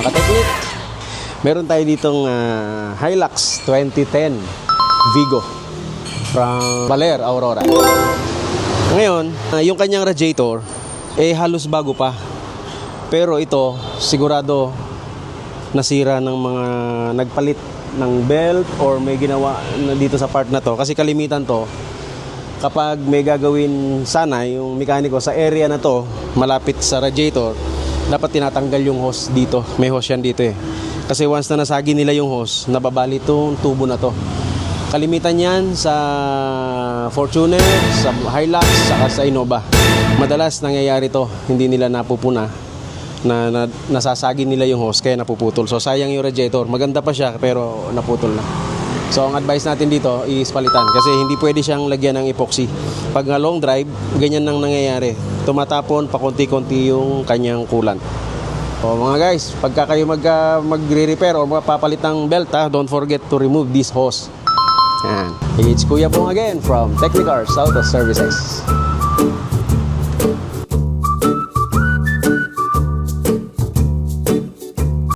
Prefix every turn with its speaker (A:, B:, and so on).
A: Kateknik, meron tayo ditong Hilux 2010 Vigo from Baler, Aurora. Ngayon, yung kanyang radiator halos bago pa. Pero ito, sigurado nasira ng mga nagpalit ng belt or may ginawa dito sa part na to. Kasi kalimitan to, kapag may gagawin sana yung mekaniko sa area na to, malapit sa radiator, dapat tinatanggal yung hose dito. May hose yan dito eh. Kasi once na nasagi nila yung hose, nababali itong tubo na to. Kalimitan yan sa Fortuner, sa Hilux, saka sa Innova. Madalas nangyayari to, hindi nila napupuna na nasasagi nila yung hose kaya napuputol. So sayang yung radiator. Maganda pa siya pero naputol na. So ang advice natin dito is palitan kasi hindi pwede siyang lagyan ng epoxy. Pag nga long drive, ganyan nang nangyayari. Tumatapon pa konti-konti yung kanyang coolant. So mga guys, pagka kayo magre-repair o magpapalit ng belt, don't forget to remove this hose. Yan. It's Kuya Pong again from Technicars Auto Services.